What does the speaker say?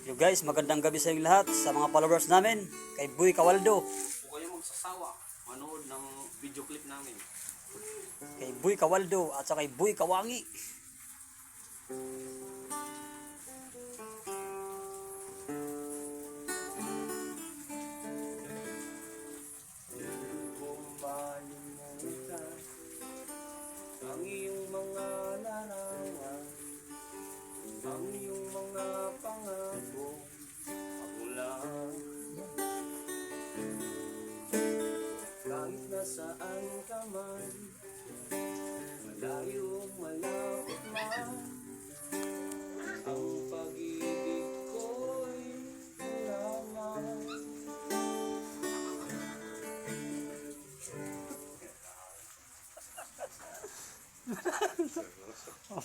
Yo guys, magandang gabi sa inyong lahat, sa mga followers namin, kay Boy Kawaldo. Huwag kayong magsasawa manood ng video clip namin. Kay Boy Kawaldo at sa kay Boy Kawangi. Ang iyong mga larawan, ang iyong mga pangako, ako lang. Kahit nasaan ka man, malayo malapit man, ang pag-ibig ko'y lamang. Oh,